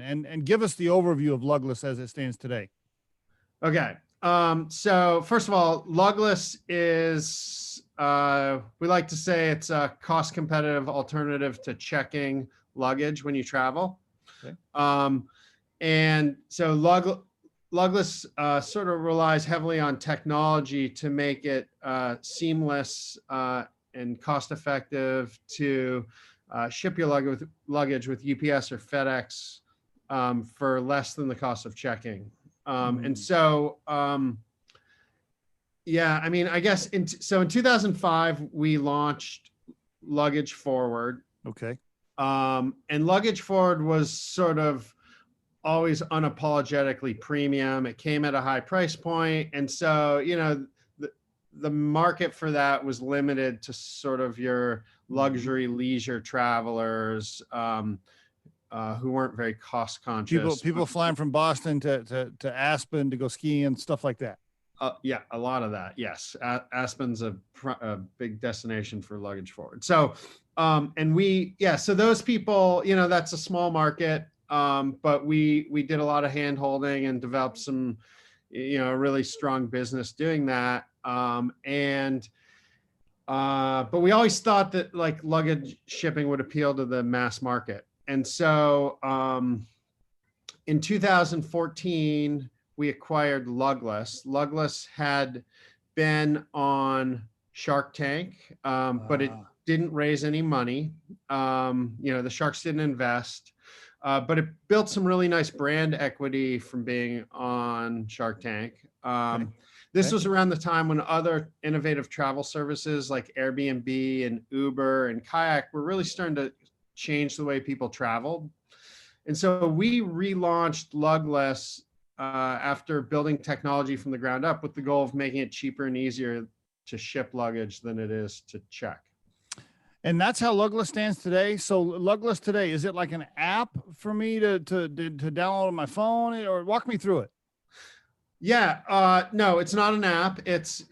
and give us the overview of LugLess as it stands today. Okay. So first of all, LugLess is, we like to say it's a cost competitive alternative to checking luggage when you travel. Okay. And so LugLess sort of relies heavily on technology to make it seamless and cost effective to ship your luggage with UPS or FedEx for less than the cost of checking. And so, yeah, I mean, I guess in 2005, we launched Luggage Forward. Okay. And Luggage Forward was sort of always unapologetically premium. It came at a high price point. And so, you know, the market for that was limited to sort of your luxury leisure travelers, who weren't very cost conscious. People flying from Boston to Aspen to go skiing, stuff like that. Yeah, a lot of that. Yes, Aspen's a big destination for Luggage Forward. So, so those people, you know, that's a small market, but we did a lot of hand holding and developed some, you know, really strong business doing that. But we always thought that like luggage shipping would appeal to the mass market. And so in 2014, we acquired LugLess. LugLess had been on Shark Tank, but it didn't raise any money. You know, the sharks didn't invest, but it built some really nice brand equity from being on Shark Tank. This was around the time when other innovative travel services like Airbnb and Uber and Kayak were really starting to change the way people traveled. And so we relaunched LugLess after building technology from the ground up with the goal of making it cheaper and easier to ship luggage than it is to check. And that's how LugLess stands today. So LugLess today, is it like an app for me to download on my phone, or walk me through it? Yeah, no, it's not an app.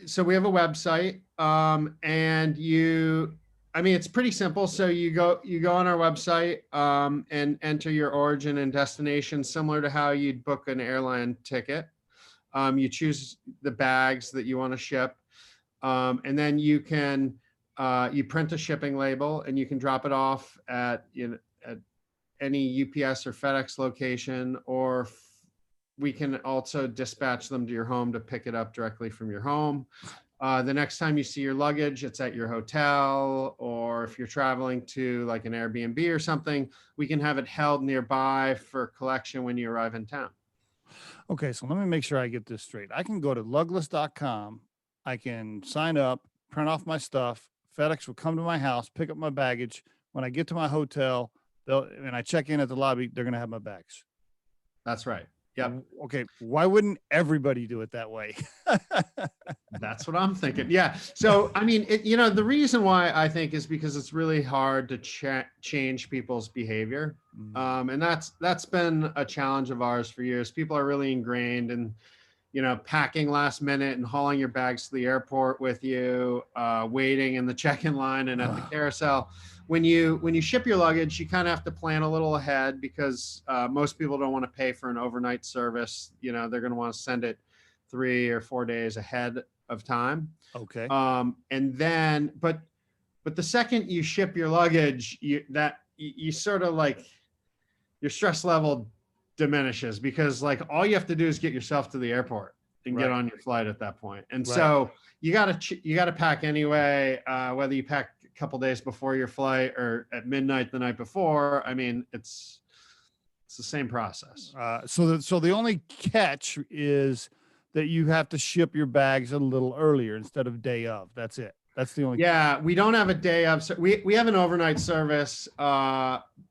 So we have a website, and I mean, it's pretty simple. So you go on our website and enter your origin and destination, similar to how you'd book an airline ticket. You choose the bags that you want to ship, and then you can you print a shipping label and you can drop it off at any UPS or FedEx location, or we can also dispatch them to your home to pick it up directly from your home. The next time you see your luggage, it's at your hotel, or if you're traveling to like an Airbnb or something, we can have it held nearby for collection when you arrive in town. Okay, so let me make sure I get this straight. I can go to lugless.com. I can sign up, print off my stuff. FedEx will come to my house, pick up my baggage. When I get to my hotel, and I check in at the lobby, they're going to have my bags. That's right. Yep. Okay. Why wouldn't everybody do it that way? That's what I'm thinking. Yeah. So, I mean, the reason why I think is because it's really hard to change people's behavior. And that's been a challenge of ours for years. People are really ingrained in, packing last minute and hauling your bags to the airport with you, waiting in the check-in line and at the carousel. When you ship your luggage, you kind of have to plan a little ahead, because most people don't want to pay for an overnight service. They're going to want to send it 3 or 4 days ahead of time. Okay. And then, but the second you ship your luggage, you sort of like, your stress level diminishes, because like all you have to do is get yourself to the airport and get on your flight at that point. And so you gotta pack anyway, whether you pack a couple days before your flight or at midnight the night before. I mean, it's the same process. So the only catch is that you have to ship your bags a little earlier instead of day of. That's it. That's the only. Yeah, we don't have a day of. We have an overnight service.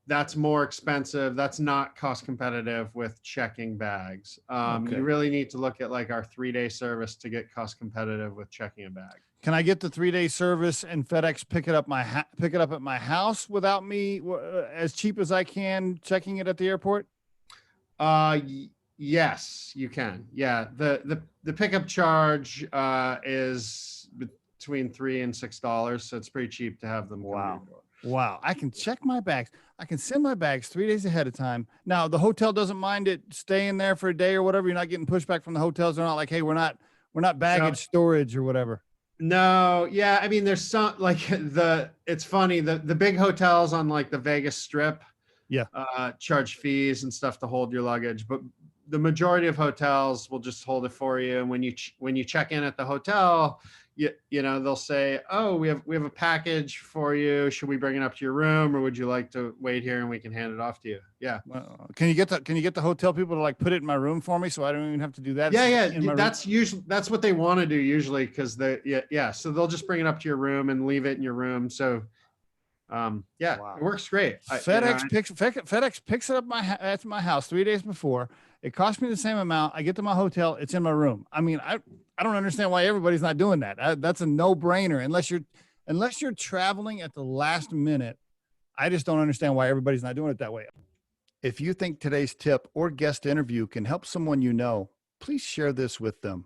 That's more expensive. That's not cost competitive with checking bags. You really need to look at like our 3-day service to get cost competitive with checking a bag. Can I get the 3-day service and FedEx pick it up at my house without me as cheap as I can checking it at the airport? Yes, you can. Yeah, the pickup charge is between $3 and $6, so it's pretty cheap to have them. Wow. Wow. I can check my bags. I can send my bags 3 days ahead of time. Now the hotel doesn't mind it staying there for a day or whatever. You're not getting pushback from the hotels. They're not like, hey, we're not No, baggage storage or whatever. no, yeah. I mean, there's some like it's funny, the big hotels on like the Vegas Strip Yeah. charge fees and stuff to hold your luggage, but the majority of hotels will just hold it for you. And when you check in at the hotel, you know they'll say, "Oh, we have a package for you. Should we bring it up to your room, or would you like to wait here and we can hand it off to you?" Yeah, Well, can you get the hotel people to like put it in my room for me so I don't even have to do that? It's yeah, just in yeah. my room. That's usually that's what they want to do usually because yeah. So they'll just bring it up to your room and leave it in your room. So yeah, Wow. it works great. FedEx picks it up at my house 3 days before. It costs me the same amount. I get to my hotel. It's in my room. I mean, I don't understand why everybody's not doing that. That's a no brainer unless you're traveling at the last minute. I just don't understand why everybody's not doing it that way. If you think today's tip or guest interview can help someone you know, please share this with them.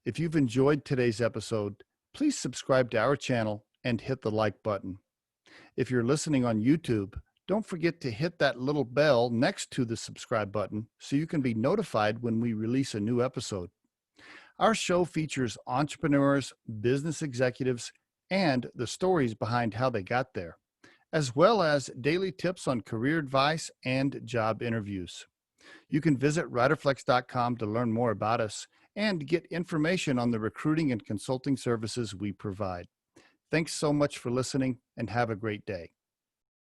If you've enjoyed today's episode, please subscribe to our channel and hit the like button. If you're listening on YouTube, don't forget to hit that little bell next to the subscribe button so you can be notified when we release a new episode. Our show features entrepreneurs, business executives, and the stories behind how they got there, as well as daily tips on career advice and job interviews. You can visit Riderflex.com to learn more about us and get information on the recruiting and consulting services we provide. Thanks so much for listening and have a great day.